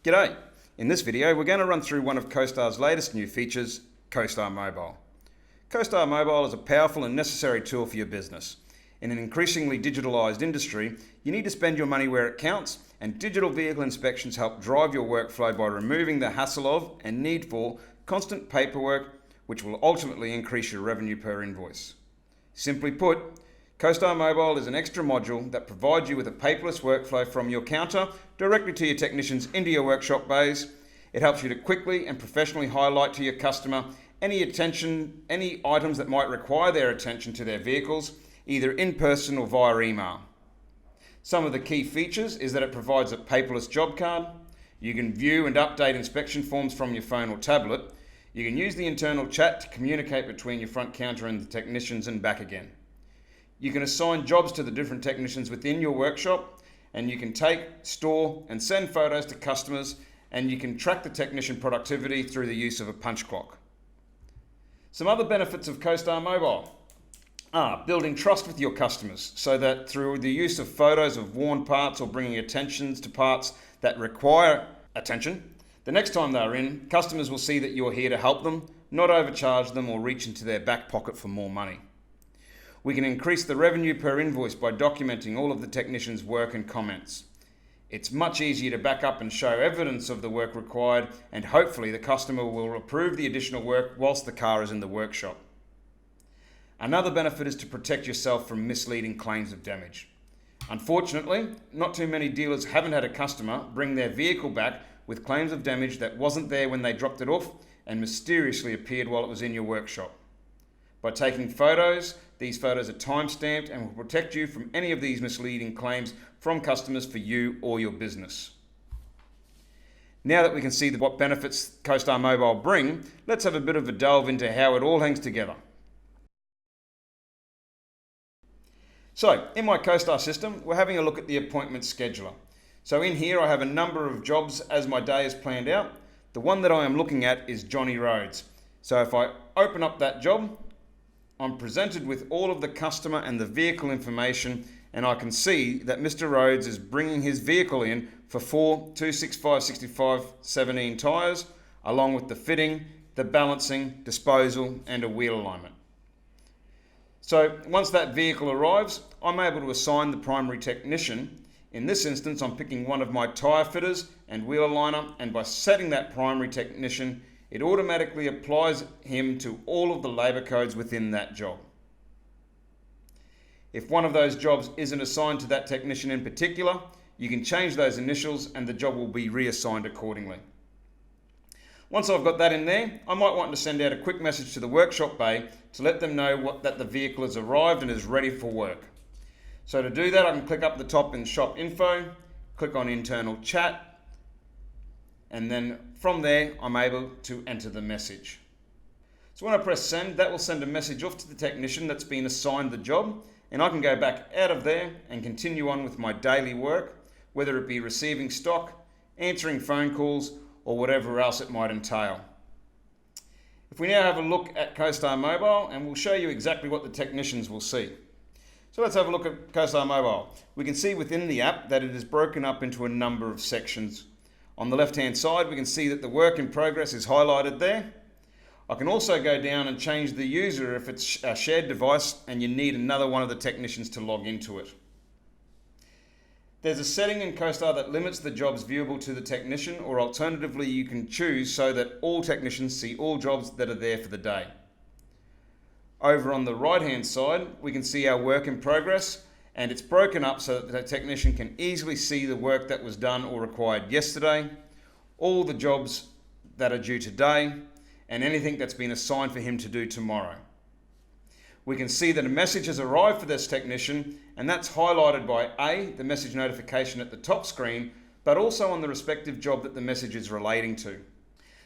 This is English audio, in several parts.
G'day! In this video we're going to run through one of Costar's latest new features, Costar Mobile. Costar Mobile is a powerful and necessary tool for your business. In an increasingly digitalised industry, you need to spend your money where it counts, and digital vehicle inspections help drive your workflow by removing the hassle of and need for constant paperwork, which will ultimately increase your revenue per invoice. Simply put, Costar Mobile is an extra module that provides you with a paperless workflow from your counter directly to your technicians into your workshop bays. It helps you to quickly and professionally highlight to your customer any items that might require their attention to their vehicles, either in person or via email. Some of the key features is that it provides a paperless job card. You can view and update inspection forms from your phone or tablet. You can use the internal chat to communicate between your front counter and the technicians and back again. You can assign jobs to the different technicians within your workshop, and you can take, store, and send photos to customers, and you can track the technician productivity through the use of a punch clock. Some other benefits of Costar Mobile are building trust with your customers, so that through the use of photos of worn parts or bringing attentions to parts that require attention, the next time they're in, customers will see that you're here to help them, not overcharge them or reach into their back pocket for more money. We can increase the revenue per invoice by documenting all of the technician's work and comments. It's much easier to back up and show evidence of the work required, and hopefully the customer will approve the additional work whilst the car is in the workshop. Another benefit is to protect yourself from misleading claims of damage. Unfortunately, not too many dealers haven't had a customer bring their vehicle back with claims of damage that wasn't there when they dropped it off and mysteriously appeared while it was in your workshop. By taking photos, these photos are time-stamped and will protect you from any of these misleading claims from customers for you or your business. Now that we can see what benefits Costar Mobile bring, let's have a bit of a delve into how it all hangs together. So, in my Costar system, we're having a look at the appointment scheduler. So in here I have a number of jobs as my day is planned out. The one that I am looking at is Johnny Rhodes. So if I open up that job, I'm presented with all of the customer and the vehicle information, and I can see that Mr. Rhodes is bringing his vehicle in for 4 265/65/17 tyres, along with the fitting, the balancing, disposal and a wheel alignment. So once that vehicle arrives, I'm able to assign the primary technician. In this instance, I'm picking one of my tyre fitters and wheel aligner, and by setting that primary technician, it automatically applies him to all of the labour codes within that job. If one of those jobs isn't assigned to that technician in particular, you can change those initials and the job will be reassigned accordingly. Once I've got that in there, I might want to send out a quick message to the workshop bay to let them know that the vehicle has arrived and is ready for work. So to do that, I can click up the top in Shop Info, click on Internal Chat, and then from there, I'm able to enter the message. So when I press send, that will send a message off to the technician that's been assigned the job, and I can go back out of there and continue on with my daily work, whether it be receiving stock, answering phone calls, or whatever else it might entail. If we now have a look at Costar Mobile, and we'll show you exactly what the technicians will see. So let's have a look at Costar Mobile. We can see within the app that it is broken up into a number of sections. On the left-hand side, we can see that the work in progress is highlighted there. I can also go down and change the user if it's a shared device and you need another one of the technicians to log into it. There's a setting in Costar that limits the jobs viewable to the technician, or alternatively you can choose so that all technicians see all jobs that are there for the day. Over on the right-hand side, we can see our work in progress, and it's broken up so that the technician can easily see the work that was done or required yesterday, all the jobs that are due today, and anything that's been assigned for him to do tomorrow. We can see that a message has arrived for this technician, and that's highlighted by A, the message notification at the top screen, but also on the respective job that the message is relating to.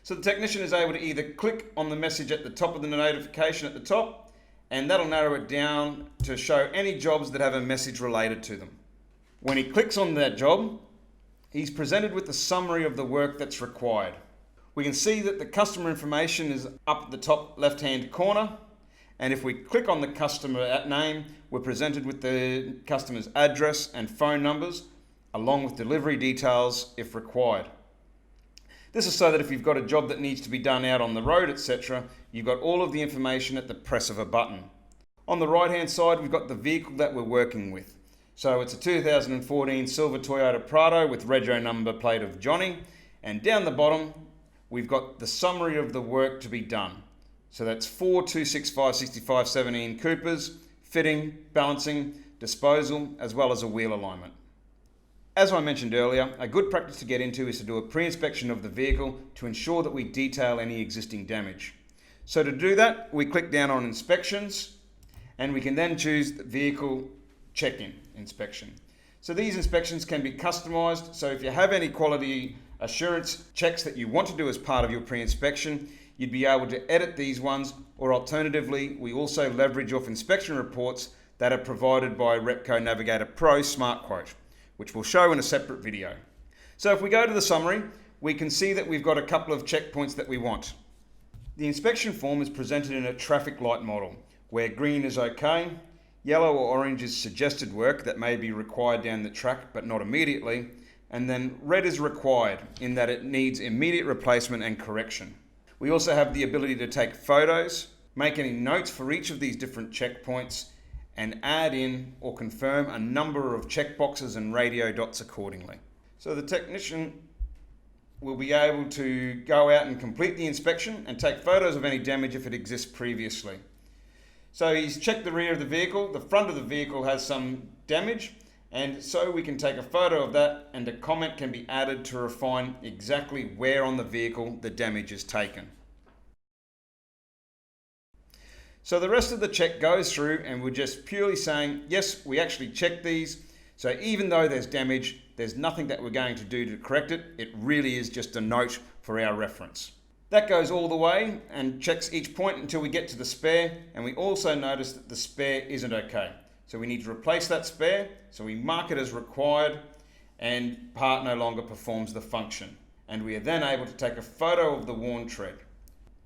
So the technician is able to either click on the message at the top of the notification at the top, and that'll narrow it down to show any jobs that have a message related to them. When he clicks on that job, he's presented with the summary of the work that's required. We can see that the customer information is up at the top left-hand corner, and if we click on the customer name, we're presented with the customer's address and phone numbers, along with delivery details if required. This is so that if you've got a job that needs to be done out on the road, etc., you've got all of the information at the press of a button. On the right hand side, we've got the vehicle that we're working with. So it's a 2014 silver Toyota Prado with rego number plate of Johnny, and down the bottom we've got the summary of the work to be done. So that's 4 265 65 17 Coopers, fitting, balancing, disposal, as well as a wheel alignment. As I mentioned earlier, a good practice to get into is to do a pre-inspection of the vehicle to ensure that we detail any existing damage. So to do that, we click down on Inspections, and we can then choose the Vehicle Check-in inspection. So these inspections can be customized, so if you have any quality assurance checks that you want to do as part of your pre-inspection, you'd be able to edit these ones, or alternatively, we also leverage off inspection reports that are provided by Repco Navigator Pro Smart Quote, which we'll show in a separate video. So if we go to the summary, we can see that we've got a couple of checkpoints that we want. The inspection form is presented in a traffic light model, where green is okay, yellow or orange is suggested work that may be required down the track but not immediately, and then red is required in that it needs immediate replacement and correction. We also have the ability to take photos, make any notes for each of these different checkpoints, and add in or confirm a number of checkboxes and radio dots accordingly. So the technician will be able to go out and complete the inspection and take photos of any damage if it exists previously. So he's checked the rear of the vehicle, the front of the vehicle has some damage, and so we can take a photo of that and a comment can be added to refine exactly where on the vehicle the damage is taken. So the rest of the check goes through and we're just purely saying, yes, we actually checked these. So even though there's damage, there's nothing that we're going to do to correct it. It really is just a note for our reference. That goes all the way and checks each point until we get to the spare. And we also notice that the spare isn't okay. So we need to replace that spare. So we mark it as required and part no longer performs the function. And we are then able to take a photo of the worn tread.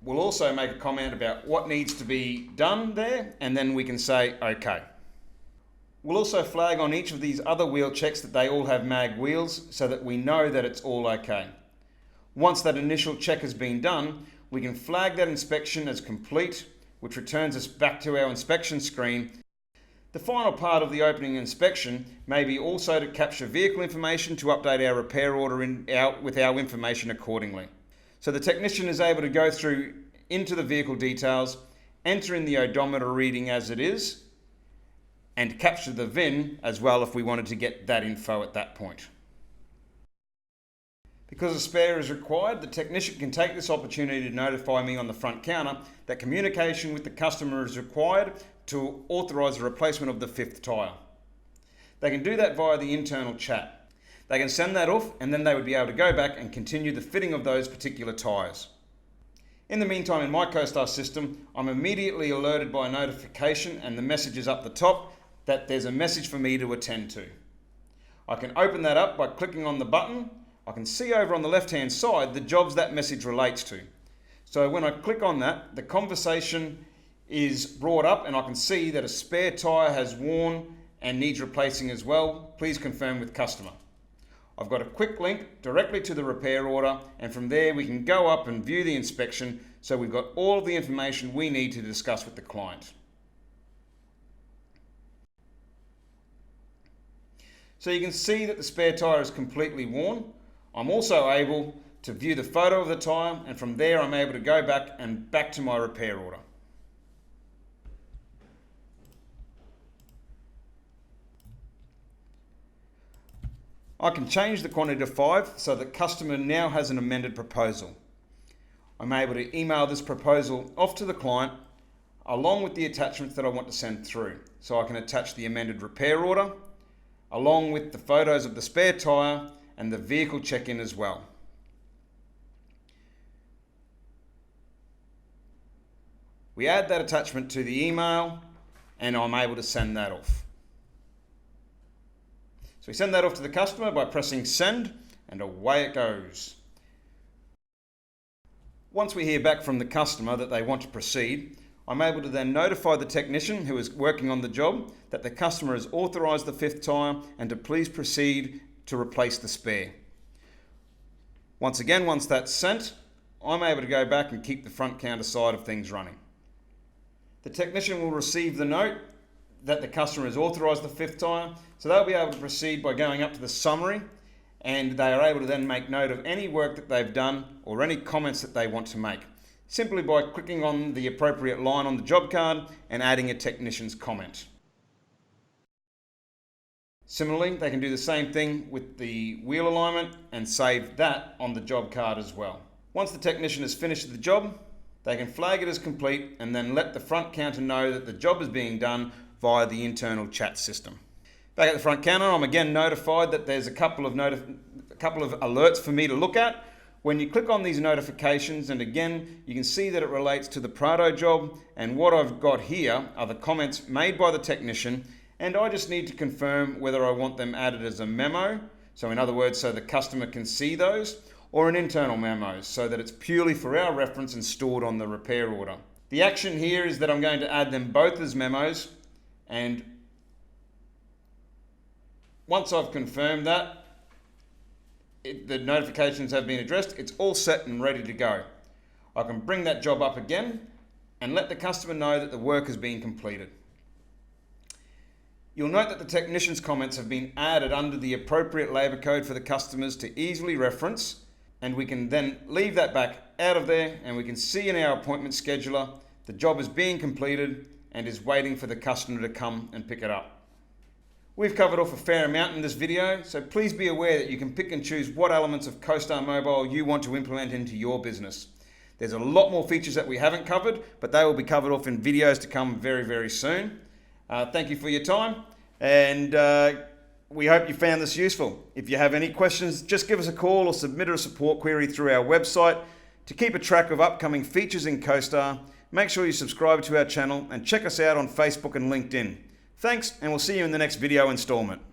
We'll also make a comment about what needs to be done there, and then we can say OK. We'll also flag on each of these other wheel checks that they all have mag wheels so that we know that it's all OK. Once that initial check has been done, we can flag that inspection as complete, which returns us back to our inspection screen. The final part of the opening inspection may be also to capture vehicle information to update our repair order with our information accordingly. So the technician is able to go through into the vehicle details, enter in the odometer reading as it is, and capture the VIN as well if we wanted to get that info at that point. Because a spare is required, the technician can take this opportunity to notify me on the front counter that communication with the customer is required to authorise the replacement of the fifth tyre. They can do that via the internal chat. They can send that off and then they would be able to go back and continue the fitting of those particular tyres. In the meantime, in my Costar system, I'm immediately alerted by a notification and the message is up the top that there's a message for me to attend to. I can open that up by clicking on the button. I can see over on the left-hand side the jobs that message relates to. So when I click on that, the conversation is brought up and I can see that a spare tyre has worn and needs replacing as well. Please confirm with customer. I've got a quick link directly to the repair order, and from there we can go up and view the inspection so we've got all of the information we need to discuss with the client. So you can see that the spare tyre is completely worn. I'm also able to view the photo of the tyre, and from there I'm able to go back to my repair order. I can change the quantity to 5 so the customer now has an amended proposal. I'm able to email this proposal off to the client along with the attachments that I want to send through. So I can attach the amended repair order along with the photos of the spare tyre and the vehicle check-in as well. We add that attachment to the email and I'm able to send that off. So we send that off to the customer by pressing send and away it goes. Once we hear back from the customer that they want to proceed, I'm able to then notify the technician who is working on the job that the customer has authorised the fifth tyre and to please proceed to replace the spare. Once that's sent, I'm able to go back and keep the front counter side of things running. The technician will receive the note that the customer has authorised the fifth tyre, so they'll be able to proceed by going up to the summary, and they are able to then make note of any work that they've done or any comments that they want to make, simply by clicking on the appropriate line on the job card and adding a technician's comment. Similarly, they can do the same thing with the wheel alignment and save that on the job card as well. Once the technician has finished the job, they can flag it as complete and then let the front counter know that the job is being done via the internal chat system. Back at the front counter, I'm again notified that there's a couple of alerts for me to look at. When you click on these notifications, and again, you can see that it relates to the Prado job, and what I've got here are the comments made by the technician, and I just need to confirm whether I want them added as a memo, so in other words, so the customer can see those, or an internal memo, so that it's purely for our reference and stored on the repair order. The action here is that I'm going to add them both as memos, and once I've confirmed that the notifications have been addressed, it's all set and ready to go. I can bring that job up again and let the customer know that the work has been completed. You'll note that the technician's comments have been added under the appropriate labour code for the customers to easily reference, and we can then leave that back out of there, and we can see in our appointment scheduler the job is being completed and is waiting for the customer to come and pick it up. We've covered off a fair amount in this video, so please be aware that you can pick and choose what elements of Costar Mobile you want to implement into your business. There's a lot more features that we haven't covered, but they will be covered off in videos to come very, very soon. Thank you for your time, and we hope you found this useful. If you have any questions, just give us a call or submit a support query through our website. To keep a track of upcoming features in Costar, make sure you subscribe to our channel and check us out on Facebook and LinkedIn. Thanks, and we'll see you in the next video installment.